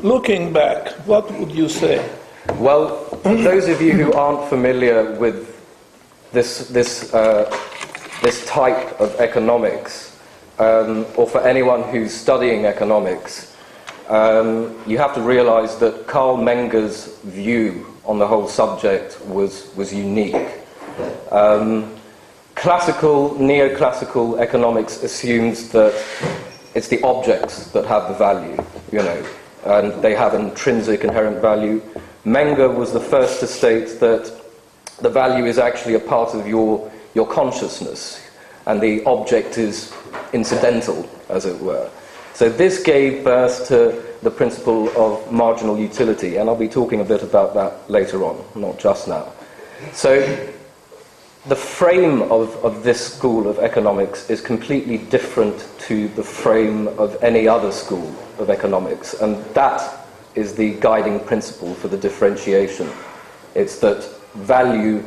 looking back, what would you say? Well, those of you who aren't familiar with this type of economics, or for anyone who's studying economics, you have to realize that Carl Menger's view on the whole subject was unique. Neoclassical economics assumes that it's the objects that have the value, and they have intrinsic inherent value. Menger was the first to state that the value is actually a part of your consciousness, and the object is incidental, as it were. So this gave birth to the principle of marginal utility, and I'll be talking a bit about that later on, not just now. So the frame of this school of economics is completely different to the frame of any other school of economics, and that is the guiding principle for the differentiation. It's that value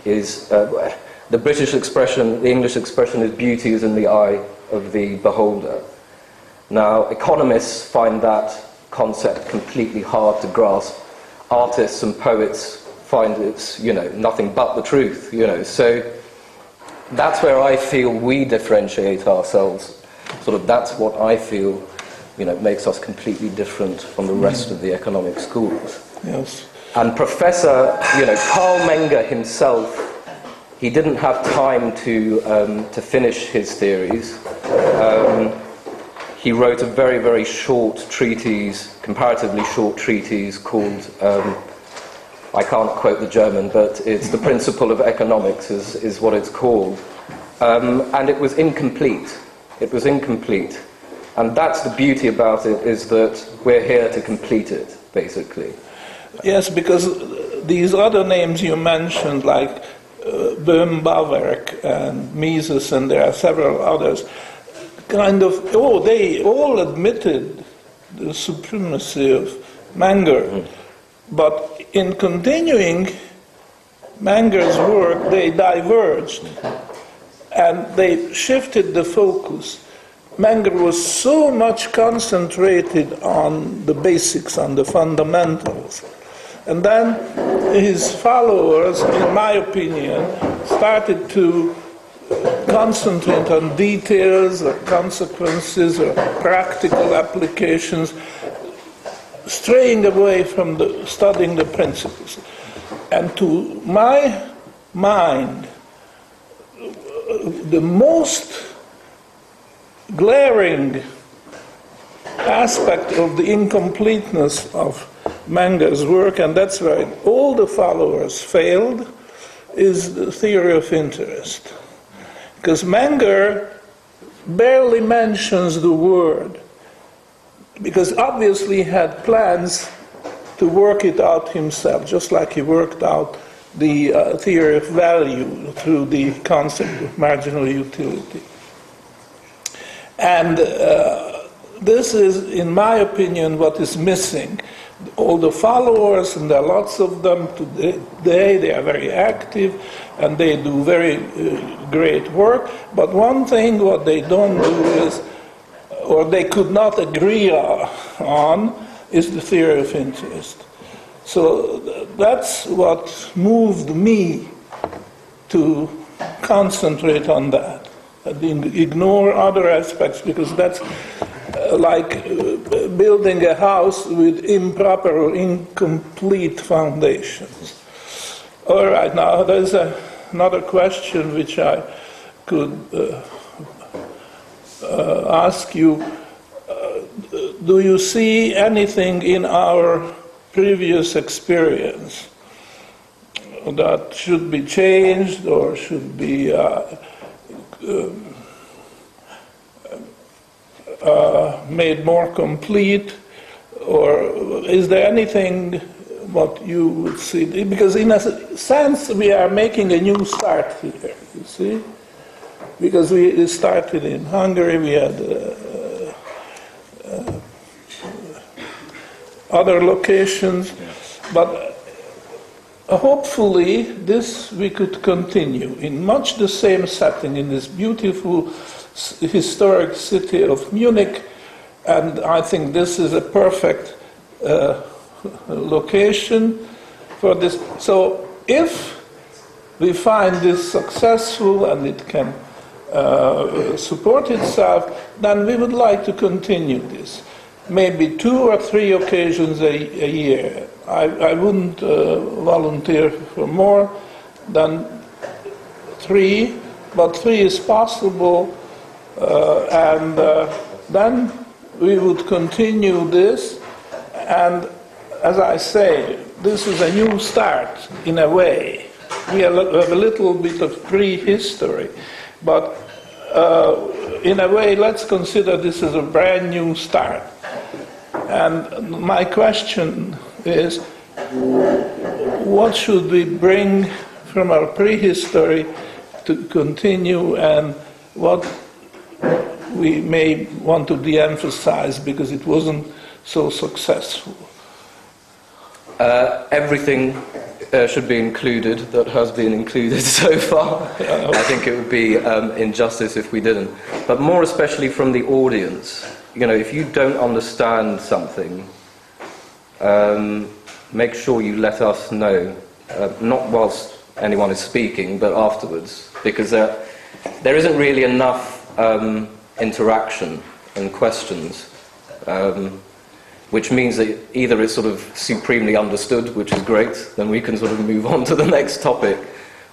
is, the British expression, the English expression is beauty is in the eye of the beholder. Now, economists find that concept completely hard to grasp. Artists and poets find it's, nothing but the truth, So that's where I feel we differentiate ourselves. That's what I feel, makes us completely different from the rest of the economic schools. Yes. And Professor, Carl Menger himself, he didn't have time to finish his theories. He wrote a very, very short treatise, comparatively short treatise called, I can't quote the German, but it's The Principle of Economics is what it's called. And it was incomplete. It was incomplete. And that's the beauty about it, is that we're here to complete it, basically. Yes, because these other names you mentioned, like Böhm-Bawerk and Mises, and there are several others, they all admitted the supremacy of Menger. But in continuing Menger's work, they diverged and they shifted the focus. Menger was so much concentrated on the basics, on the fundamentals. And then his followers, in my opinion, started to concentrate on details or consequences or practical applications, straying away from studying the principles. And to my mind, the most glaring aspect of the incompleteness of Menger's work, and that's where all the followers failed, is the theory of interest. Because Menger barely mentions the word, because obviously he had plans to work it out himself, just like he worked out the theory of value through the concept of marginal utility. And this is, in my opinion, what is missing. All the followers, and there are lots of them today, they are very active, and they do very great work. But one thing what they don't do is, or they could not agree on, is the theory of interest. So that's what moved me to concentrate on that, and ignore other aspects, because that's like building a house with improper or incomplete foundations. All right, now there's another question which I could ask you. Do you see anything in our previous experience that should be changed or should be made more complete, or is there anything what you would see? Because in a sense we are making a new start here, you see, because we started in Hungary, we had other locations, but hopefully this we could continue in much the same setting, in this beautiful historic city of Munich, and I think this is a perfect location for this. So if we find this successful and it can support itself, then we would like to continue this. Maybe 2 or 3 occasions a year. I wouldn't volunteer for more than 3, but 3 is possible, and then we would continue this. And as I say, this is a new start in a way. We have a little bit of prehistory, but in a way, let's consider this as a brand new start. And my question is, what should we bring from our prehistory to continue, and what we may want to de-emphasize because it wasn't so successful? Everything should be included that has been included so far. I think it would be injustice if we didn't. But more especially from the audience. You know, if you don't understand something, make sure you let us know, not whilst anyone is speaking, but afterwards, because there isn't really enough interaction and questions, which means that either it's sort of supremely understood, which is great, then we can sort of move on to the next topic,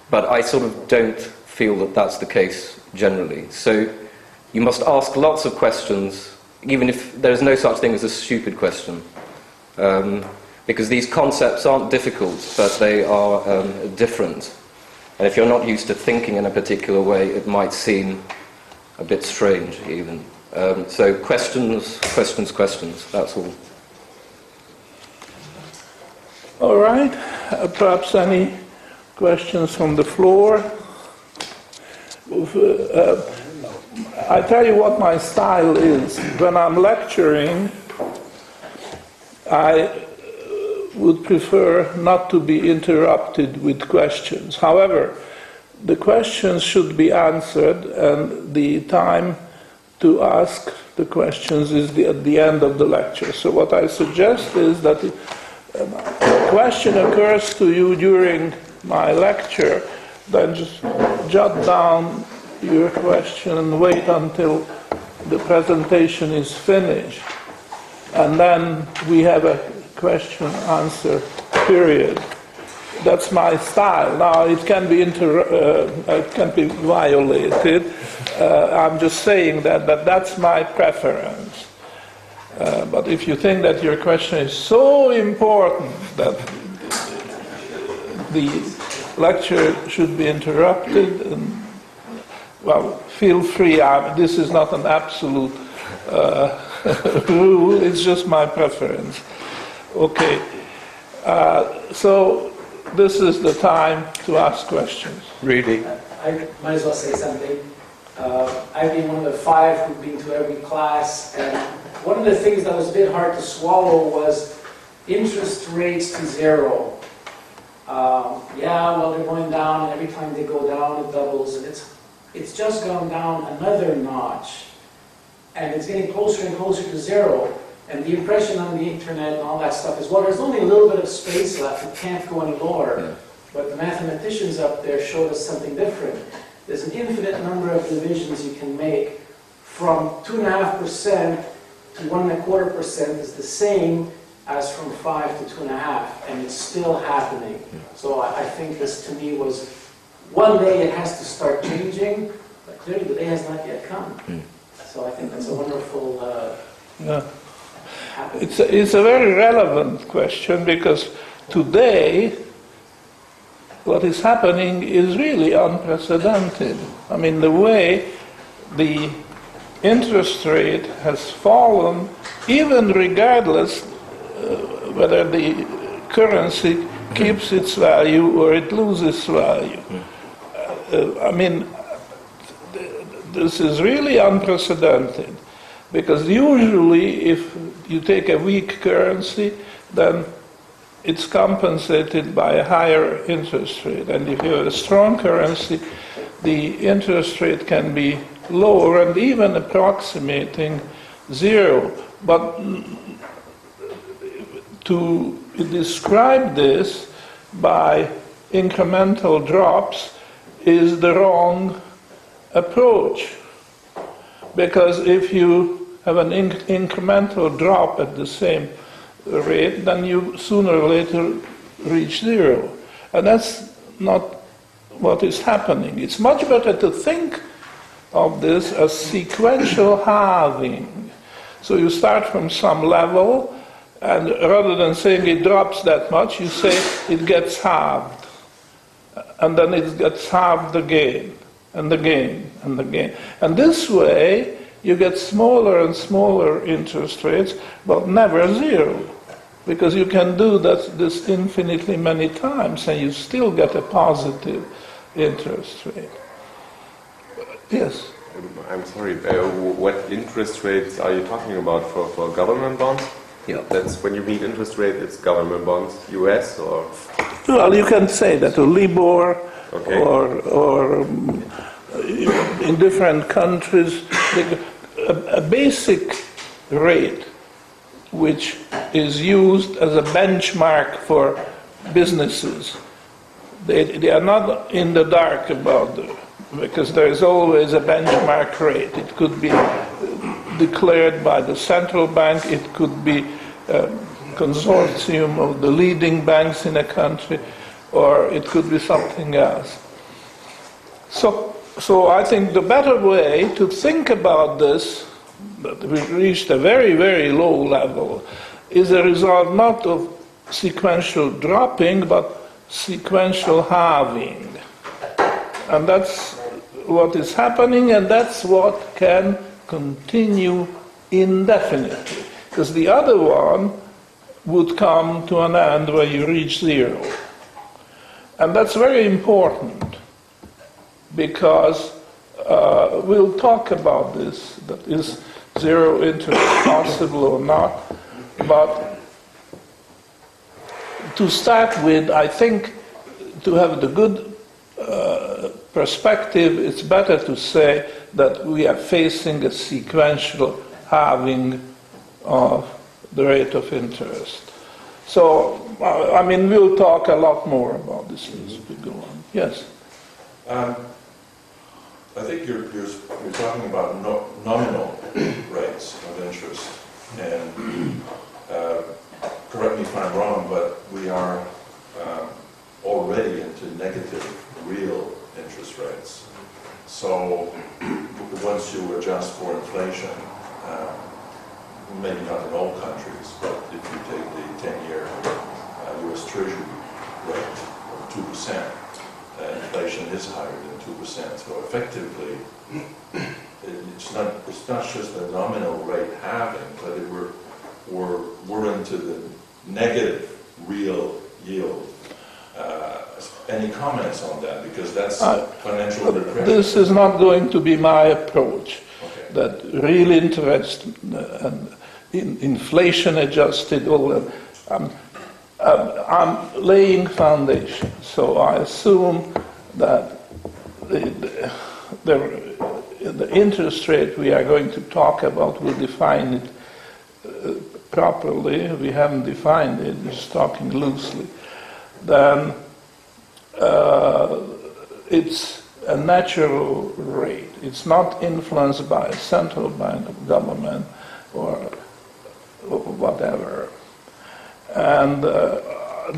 but I sort of don't feel that that's the case generally. So you must ask lots of questions, even if there's no such thing as a stupid question, because these concepts aren't difficult, but they are different. And if you're not used to thinking in a particular way, it might seem a bit strange even. So questions, that's all. All right, perhaps any questions from the floor? I tell you what my style is. When I'm lecturing, I would prefer not to be interrupted with questions. However, the questions should be answered, and the time to ask the questions is at the end of the lecture. So what I suggest is that if a question occurs to you during my lecture, then just jot down your question and wait until the presentation is finished. And then we have a question-answer period. That's my style. Now, it can be violated. I'm just saying that that's my preference. But if you think that your question is so important that the lecture should be interrupted, well, feel free. This is not an absolute rule. It's just my preference. Okay. So this is the time to ask questions. Really? I might as well say something. I've been one of the 5 who've been to every class, and one of the things that was a bit hard to swallow was interest rates to 0. Well, they're going down, and every time they go down, it doubles, and it's just gone down another notch, and it's getting closer and closer to 0. And the impression on the internet and all that stuff is, well, there's only a little bit of space left, it can't go any lower. Yeah. But the mathematicians up there showed us something different. There's an infinite number of divisions you can make. From 2.5% to 1.25% is the same as from 5 to 2.5, and it's still happening. So I think this, to me, was one day it has to start changing, but clearly the day has not yet come. So I think that's a wonderful It's a very relevant question, because today what is happening is really unprecedented. I mean, the way the interest rate has fallen, even regardless whether the currency keeps its value or it loses value. I mean, this is really unprecedented, because usually if you take a weak currency, then it's compensated by a higher interest rate. And if you have a strong currency, the interest rate can be lower and even approximating 0. But to describe this by incremental drops is the wrong approach. Because if you have an incremental drop at the same rate, then you sooner or later reach zero. And that's not what is happening. It's much better to think of this as sequential halving. So you start from some level, and rather than saying it drops that much, you say it gets halved. And then it gets halved again, and again, and again. And this way, you get smaller and smaller interest rates, but never zero. Because you can do this infinitely many times, and you still get a positive interest rate. Yes? I'm sorry, what interest rates are you talking about for government bonds? Yeah. That's when you mean interest rate, it's government bonds, US or? Well, you can say that, or LIBOR, Okay. or in different countries, a basic rate which is used as a benchmark for businesses. They are not in the dark about it, because there is always a benchmark rate. It could be declared by the central bank, it could be a consortium of the leading banks in a country, or it could be something else. So I think the better way to think about this, that we've reached a very, very low level, is a result not of sequential dropping, but sequential halving. And that's what is happening, and that's what can continue indefinitely. Because the other one would come to an end where you reach zero. And that's very important, because we'll talk about this, that is zero interest possible or not. But to start with, I think to have the good perspective, it's better to say that we are facing a sequential halving of the rate of interest. So, I mean, we'll talk a lot more about this as we go on. Yes? I think you're talking about nominal rates of interest, and correct me if I'm wrong, but we are already into negative real interest rates. So once you adjust for inflation, maybe not in all countries, but if you take the 10-year U.S. Treasury rate of 2%, inflation is higher than 2%. So effectively, it's not just a nominal rate halving, but we're into the negative real yield. Any comments on that? Because that's financial repression. This is not going to be my approach. Okay. That real interest and inflation adjusted, all that. I'm laying foundation, so I assume that the interest rate we are going to talk about will define it properly. We haven't defined it, we're just talking loosely. Then it's a natural rate. It's not influenced by a central bank, government, or whatever. And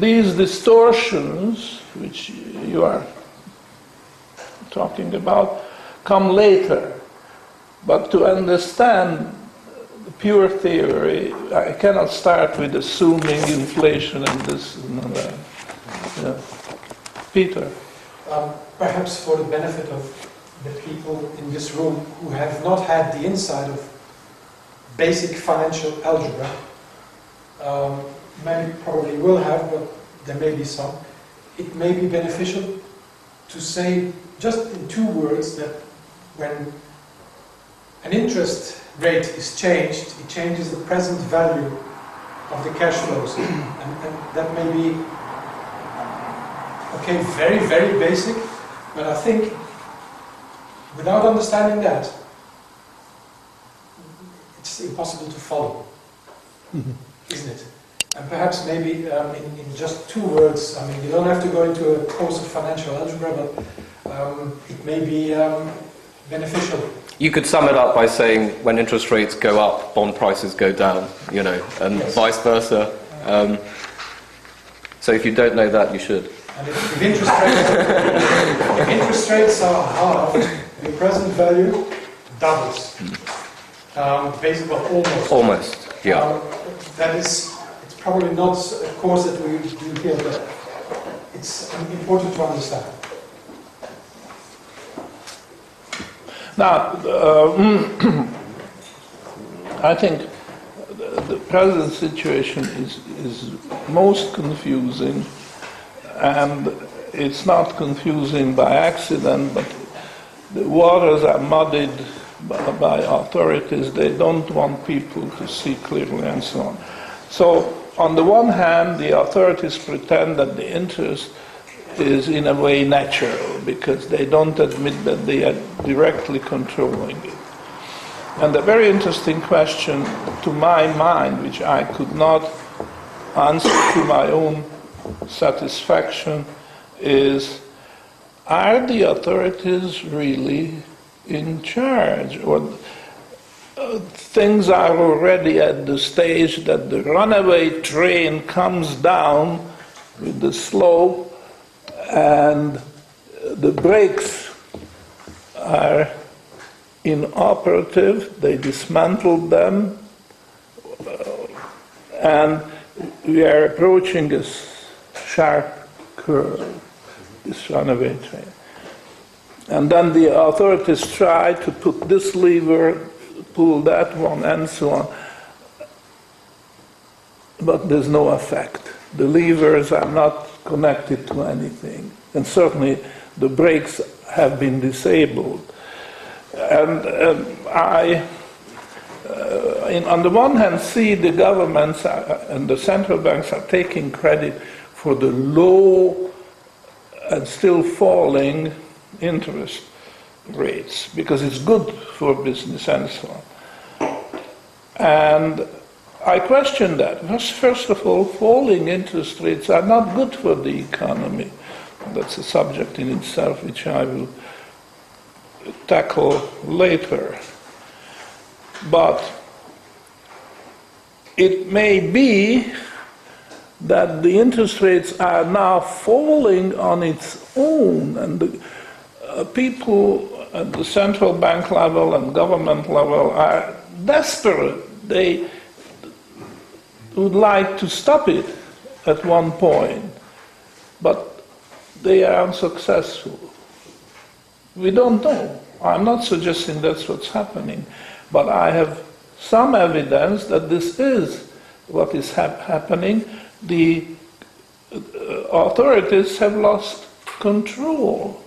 these distortions, which you are talking about, come later. But to understand the pure theory, I cannot start with assuming inflation and this and that. Yeah. Peter? Perhaps for the benefit of the people in this room who have not had the insight of basic financial algebra, many probably will have, but there may be some. It may be beneficial to say just in two words that when an interest rate is changed, it changes the present value of the cash flows. And that may be, okay, very, very basic, but I think without understanding that, it's impossible to follow, isn't it? And perhaps maybe in just 2 words, I mean, you don't have to go into a course of financial algebra, but it may be beneficial. You could sum it up by saying when interest rates go up, bond prices go down, you know, and Yes. vice versa. So if you don't know that, you should. And if interest rates are halved, the present value doubles. Basically, well, almost. Almost, yeah. That is, it's probably not a course that we do here, but it's important to understand. Now, I think the present situation is most confusing, and it's not confusing by accident, but the waters are muddied by authorities. They don't want people to see clearly and so on. So, on the one hand, the authorities pretend that the interest is in a way natural, because they don't admit that they are directly controlling it. And a very interesting question to my mind, which I could not answer to my own satisfaction, is, are the authorities really in charge? Or things are already at the stage that the runaway train comes down with the slope and the brakes are inoperative, they dismantled them, and we are approaching a sharp curve, this runaway train. And then the authorities try to put this lever, pull that one, and so on. But there's no effect. The levers are not connected to anything. And certainly the brakes have been disabled. And on the one hand, see the governments and the central banks are taking credit for the low and still falling interest rates, because it's good for business and so on. And I question that. First of all, falling interest rates are not good for the economy. That's a subject in itself which I will tackle later. But it may be that the interest rates are now falling on its own, and the people at the central bank level and government level are desperate. They would like to stop it at one point, but they are unsuccessful. We don't know. I'm not suggesting that's what's happening, but I have some evidence that this is what is happening. The authorities have lost control.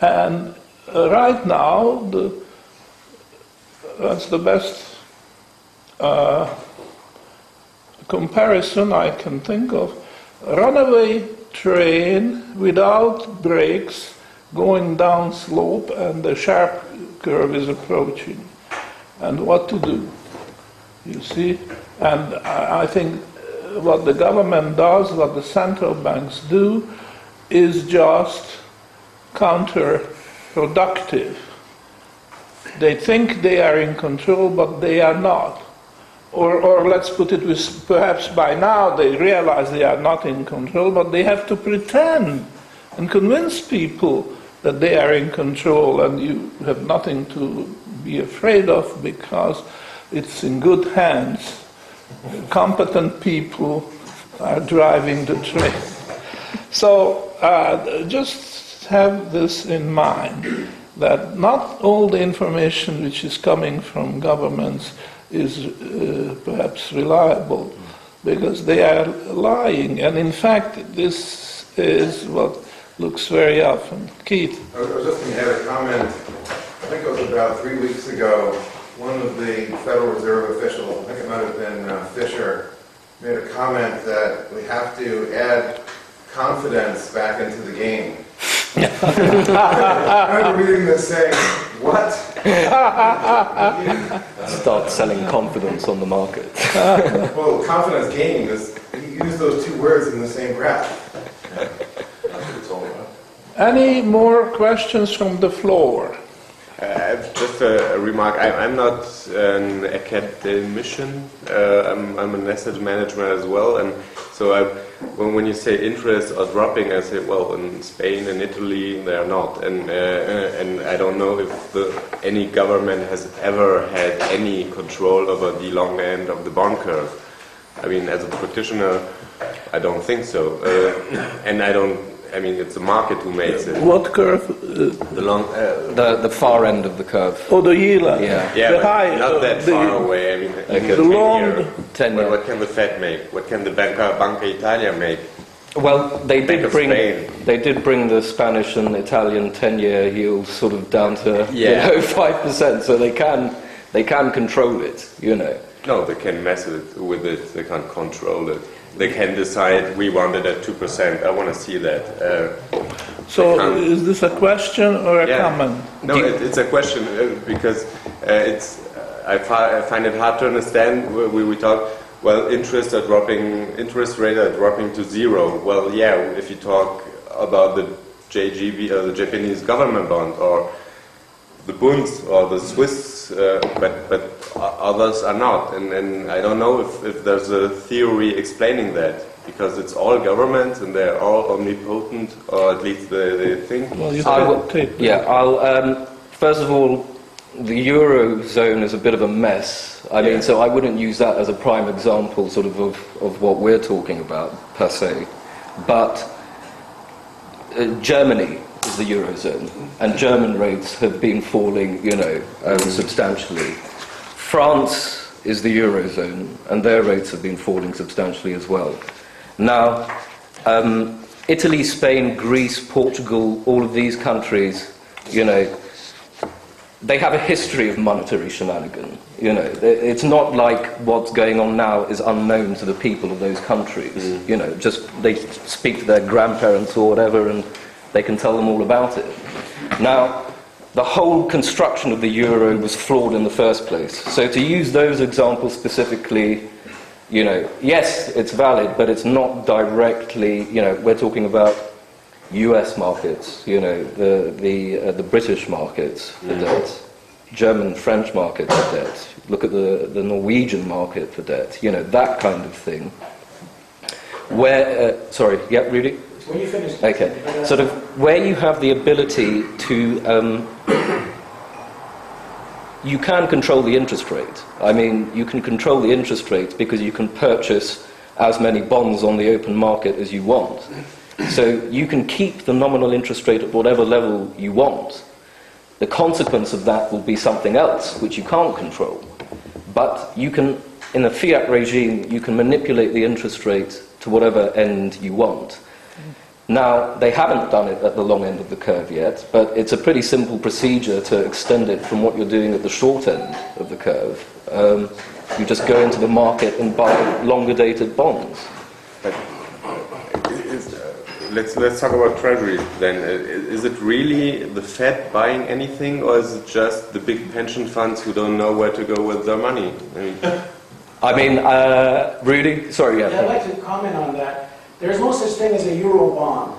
And right now, that's the best comparison I can think of. Runaway train without brakes going down slope, and the sharp curve is approaching. And what to do? You see? And I think what the government does, what the central banks do, is just counterproductive. They think they are in control, but they are not. Or let's put it with, perhaps by now they realize they are not in control, but they have to pretend and convince people that they are in control, and you have nothing to be afraid of because it's in good hands. Competent people are driving the train. So just have this in mind, that not all the information which is coming from governments is perhaps reliable, because they are lying. And in fact, this is what looks very often. Keith? I was just going to add a comment. I think it was about 3 weeks ago, one of the Federal Reserve officials, I think it might have been Fisher, made a comment that we have to add confidence back into the game. I remember reading this saying, what? Start selling confidence on the market. Well, confidence gaining is, you use those two words in the same breath. That's what it's all about. Any more questions from the floor? Just a remark. I'm not an academician. I'm an asset manager as well, and so when you say interest are dropping, I say, well, in Spain and Italy they are not, and I don't know if any government has ever had any control over the long end of the bond curve. I mean, as a practitioner, I don't think so, and I don't. I mean, it's the market who makes it. What curve? The long, The far end of the curve. Oh, the yield. Yeah. yeah, The but high, not that the- far away. I mean, Okay. the The long- 10-year. What can the Fed make? What can the Banca Italia make? Well, they Bank of Spain. did bring the Spanish and Italian 10-year yields sort of down to Yeah. below 5%, so they can control it, you know. No, they can mess with it. They can't control it. They can decide we want it at 2%. I want to see that. So can't- is this a question or a Yeah. comment? No, it's a question because I find it hard to understand. We talk. Well, interest rates are dropping to zero. Well, yeah, if you talk about the JGB or the Japanese government bond or the Bunds or the Swiss, but others are not. And I don't know if there's a theory explaining that, because it's all governments and they're all omnipotent, or at least they think. Well, you I can will- take I'll first of all, the Eurozone is a bit of a mess. I mean, so I wouldn't use that as a prime example sort of what we're talking about, per se. But Germany is the Eurozone, and German rates have been falling, you know, substantially. France is the Eurozone, and their rates have been falling substantially as well. Now, Italy, Spain, Greece, Portugal, all of these countries, you know, they have a history of monetary shenanigan. You know, it's not like what's going on now is unknown to the people of those countries. You know, just they speak to their grandparents or whatever, and they can tell them all about it. Now, the whole construction of the euro was flawed in the first place. So to use those examples specifically, you know, yes, it's valid, but it's not directly. You know, we're talking about U.S. markets, you know, the British markets for debt, German, French markets for debt. Look at the Norwegian market for debt, you know, that kind of thing. Where, sorry, yeah, Rudy? When you finish. Okay, sort of where you have the ability to, you can control the interest rate. I mean, you can control the interest rate because you can purchase as many bonds on the open market as you want. So you can keep the nominal interest rate at whatever level you want. The consequence of that will be something else, which you can't control. But you can, in a fiat regime, you can manipulate the interest rate to whatever end you want. Now, they haven't done it at the long end of the curve yet, but it's a pretty simple procedure to extend it from what you're doing at the short end of the curve. You just go into the market and buy longer dated bonds. Let's talk about treasuries then. Is it really the Fed buying anything, or is it just the big pension funds who don't know where to go with their money? I mean, Rudy? Sorry, Yeah, I'd like to comment on that. There's no such thing as a euro bond.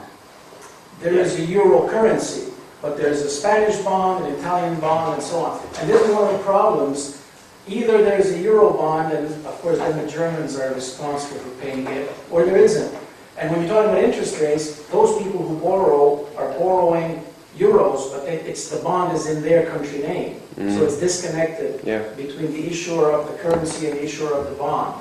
There is a euro currency, but there's a Spanish bond, an Italian bond, and so on. And this is one of the problems. Either there's a euro bond, and of course then the Germans are responsible for paying it, or there isn't. And when you're talking about interest rates, those people who borrow are borrowing euros, but it's the bond is in their country name. So it's disconnected between the issuer of the currency and the issuer of the bond.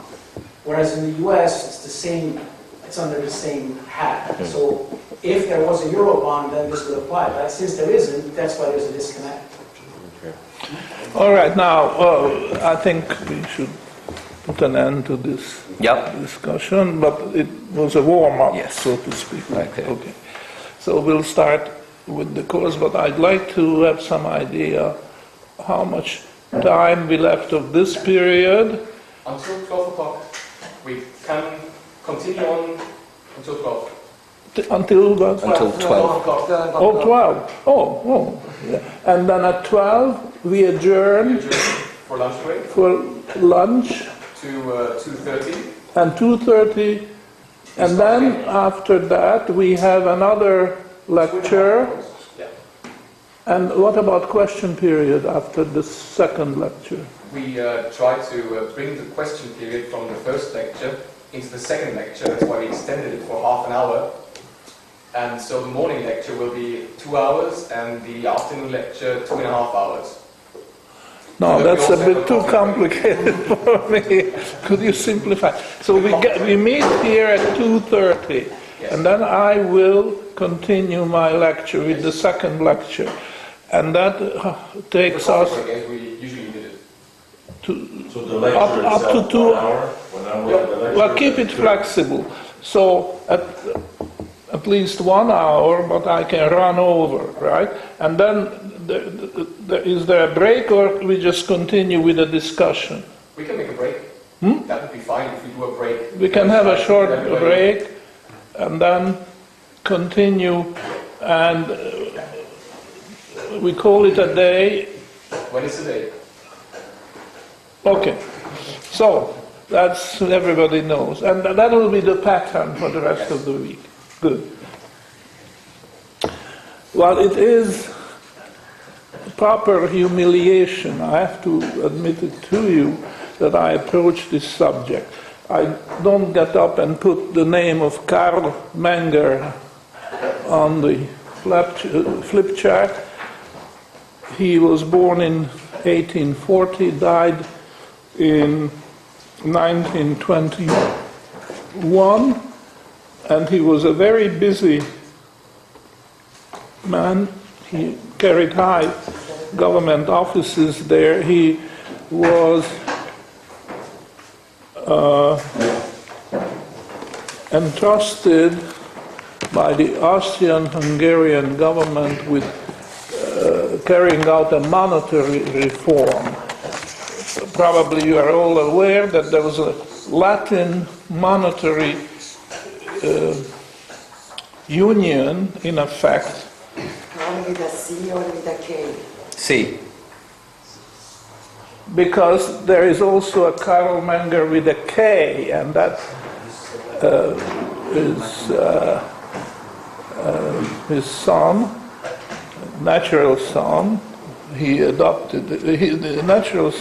Whereas in the US, it's the same, it's under the same hat. So if there was a euro bond, then this would apply. But since there isn't, that's why there's a disconnect. All right, now I think we should put an end to this discussion, but it was a warm-up, so to speak. Okay. So we'll start with the course, but I'd like to have some idea how much time we left of this period. Until 12 o'clock. We can continue on until 12. Until what? Until 12. Oh, 12. Oh. Yeah. And then at 12 we adjourn For lunch break for lunch to 2:30. and 2:30, and then after that we have another lecture. Yeah. And what about question period after the second lecture? We try to bring the question period from the first lecture into the second lecture. That's why we extended it for half an hour. And so the morning lecture will be 2 hours and the afternoon lecture 2.5 hours. No, So that's we a also bit have too coffee break. complicated for me. Could you simplify? So we meet here at 2:30, Yes. and then I will continue my lecture with the second lecture, and that takes The us coffee break, as we usually did it. to So the lecture up to itself, 2 1 hour? 1 hour Yeah. of the lecture? Well, keep it flexible. So at least 1 hour, but I can run over, right? And then is there a break, or we just continue with the discussion? We can make a break. That would be fine if we do a break. We can have a short Everybody- break and then continue, and we call it a day. When is the day? Okay, so that's everybody knows, and that will be the pattern for the rest of the week. Good. Well, it is proper humiliation, I have to admit it to you, that I approach this subject. I don't get up and put the name of Karl Menger on the flip chart. He was born in 1840, died in 1921, and he was a very busy man. He carried high government offices there. He was entrusted by the Austrian-Hungarian government with carrying out a monetary reform. Probably you are all aware that there was a Latin monetary union in effect. With a C or with a K? C. Because there is also a Karl Menger with a K, and that is his son, natural son. He adopted the natural